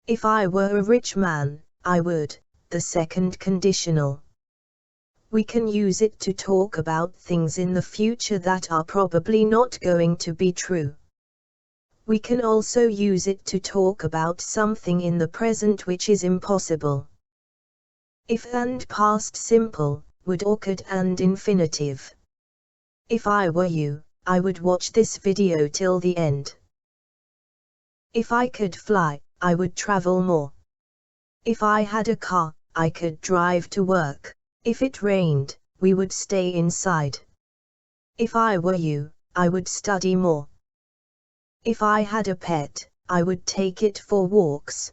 If I were a rich man, I would. The second conditional. We can use it to talk about things in the future that are probably not going to be true. We can also use it to talk about something in the present which is impossible. If and past simple, would orchid and infinitive. If I were you, I would watch this video till the end. If I could fly, I would travel more. If I had a car, I could drive to work. If it rained, we would stay inside. If I were you, I would study more. If I had a pet, I would take it for walks.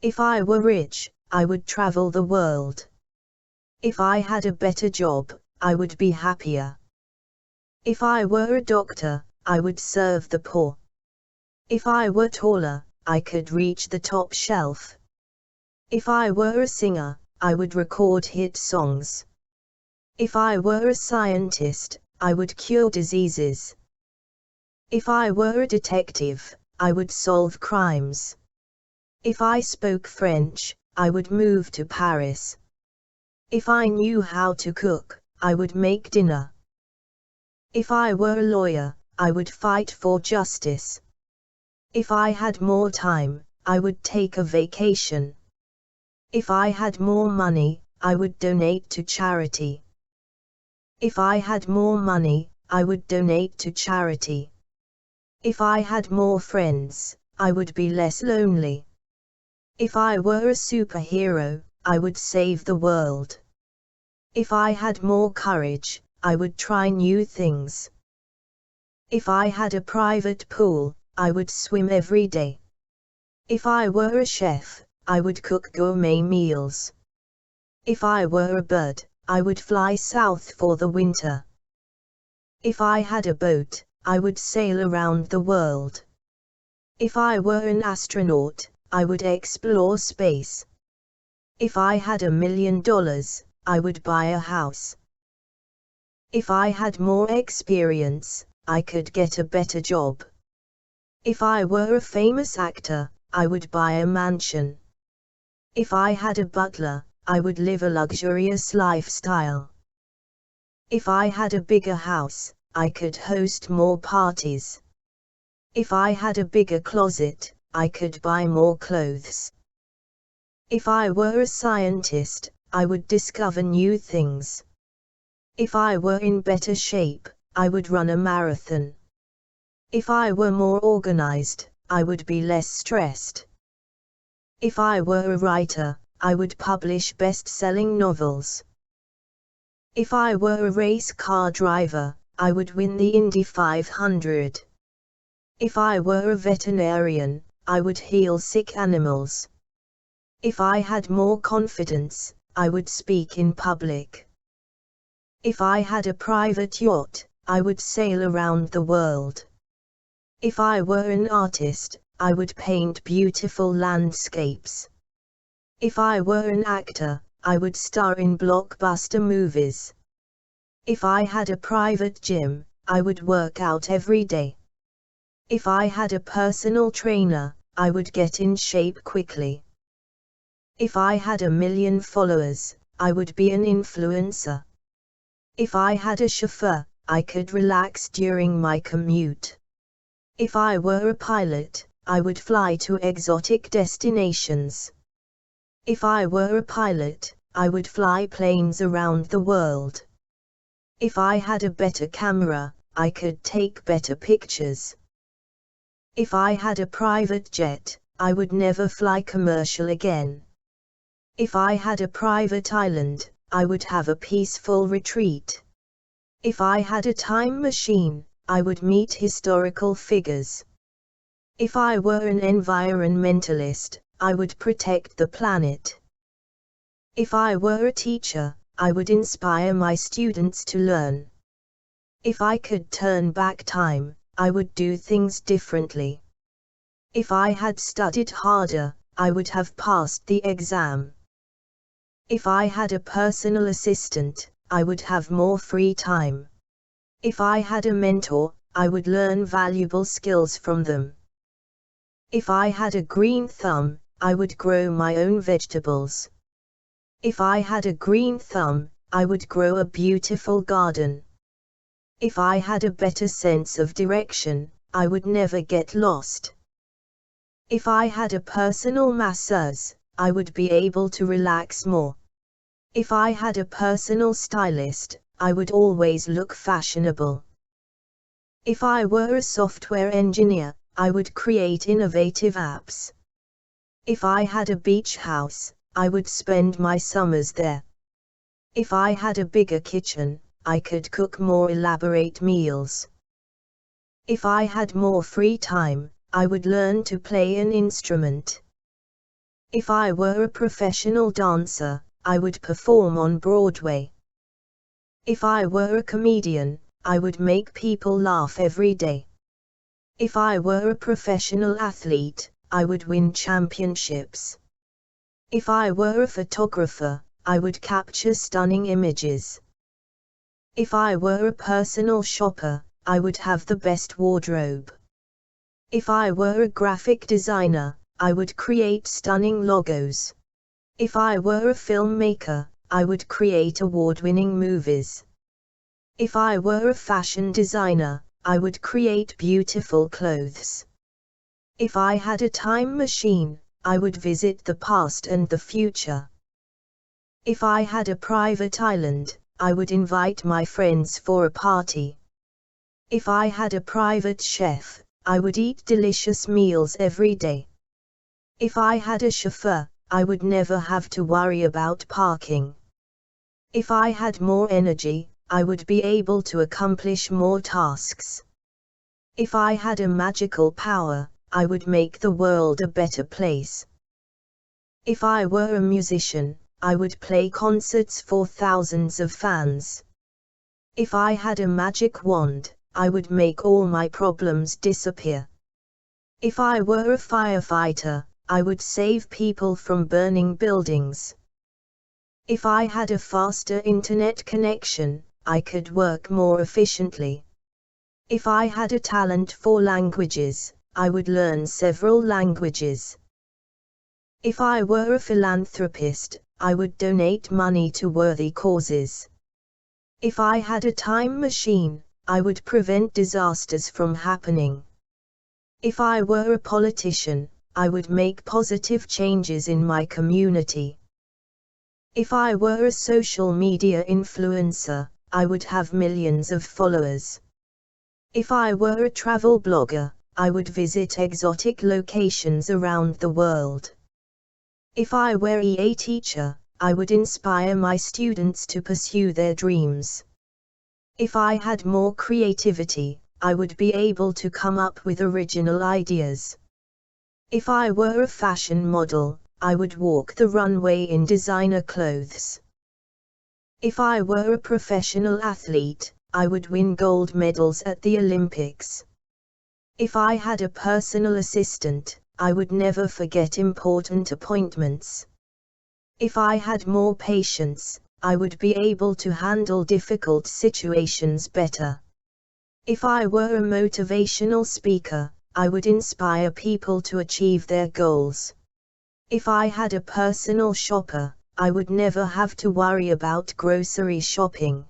If I were rich, I would travel the world. If I had a better job, I would be happier. If I were a doctor, I would serve the poor. If I were taller, I could reach the top shelf. If I were a singer, I would record hit songs. If I were a scientist, I would cure diseases. If I were a detective, I would solve crimes. If I spoke French, I would move to Paris. If I knew how to cook, I would make dinner. If I were a lawyer, I would fight for justice. If I had more time, I would take a vacation. If I had more money, I would donate to charity. If I had more money, I would donate to charity. If I had more friends, I would be less lonely. If I were a superhero, I would save the world. If I had more courage, I would try new things. If I had a private pool, I would swim every day. If I were a chef, I would cook gourmet meals. If I were a bird, I would fly south for the winter. If I had a boat, I would sail around the world. If I were an astronaut, I would explore space. If I had $1 million, I would buy a house. If I had more experience, I could get a better job. If I were a famous actor, I would buy a mansion. If I had a butler, I would live a luxurious lifestyle. If I had a bigger house, I could host more parties. If I had a bigger closet, I could buy more clothes. If I were a scientist, I would discover new things. If I were in better shape, I would run a marathon. If I were more organized, I would be less stressed. If I were a writer, I would publish best-selling novels. If I were a race car driver, I would win the Indy 500. If I were a veterinarian, I would heal sick animals. If I had more confidence, I would speak in public. If I had a private yacht, I would sail around the world. If I were an artist, I would paint beautiful landscapes. If I were an actor, I would star in blockbuster movies. If I had a private gym, I would work out every day. If I had a personal trainer, I would get in shape quickly. If I had 1 million followers, I would be an influencer. If I had a chauffeur, I could relax during my commute. If I were a pilot, I would fly to exotic destinations. If I were a pilot, I would fly planes around the world. If I had a better camera, I could take better pictures. If I had a private jet, I would never fly commercial again. If I had a private island, I would have a peaceful retreat. If I had a time machine, I would meet historical figures. If I were an environmentalist, I would protect the planet. If I were a teacher, I would inspire my students to learn. If I could turn back time, I would do things differently. If I had studied harder, I would have passed the exam. If I had a personal assistant, I would have more free time. If I had a mentor, I would learn valuable skills from them. If I had a green thumb, I would grow my own vegetables. If I had a green thumb, I would grow a beautiful garden. If I had a better sense of direction, I would never get lost. If I had a personal masseuse, I would be able to relax more. If I had a personal stylist, I would always look fashionable. If I were a software engineer, I would create innovative apps. If I had a beach house, I would spend my summers there. If I had a bigger kitchen, I could cook more elaborate meals. If I had more free time, I would learn to play an instrument. If I were a professional dancer, I would perform on Broadway. If I were a comedian, I would make people laugh every day. If I were a professional athlete, I would win championships. If I were a photographer, I would capture stunning images. If I were a personal shopper, I would have the best wardrobe. If I were a graphic designer, I would create stunning logos. If I were a filmmaker, I would create award-winning movies. If I were a fashion designer, I would create beautiful clothes. If I had a time machine, I would visit the past and the future. If I had a private island, I would invite my friends for a party. If I had a private chef, I would eat delicious meals every day. If I had a chauffeur, I would never have to worry about parking. If I had more energy, I would be able to accomplish more tasks. If I had a magical power, I would make the world a better place. If I were a musician, I would play concerts for thousands of fans. If I had a magic wand, I would make all my problems disappear. If I were a firefighter, I would save people from burning buildings. If I had a faster internet connection, I could work more efficiently. If I had a talent for languages, I would learn several languages. If I were a philanthropist, I would donate money to worthy causes. If I had a time machine, I would prevent disasters from happening. If I were a politician, I would make positive changes in my community. If I were a social media influencer, I would have millions of followers. If I were a travel blogger, I would visit exotic locations around the world. If I were a teacher, I would inspire my students to pursue their dreams. If I had more creativity, I would be able to come up with original ideas. If I were a fashion model, I would walk the runway in designer clothes. If I were a professional athlete, I would win gold medals at the Olympics. If I had a personal assistant, I would never forget important appointments. If I had more patience, I would be able to handle difficult situations better. If I were a motivational speaker, I would inspire people to achieve their goals. If I had a personal shopper, I would never have to worry about grocery shopping.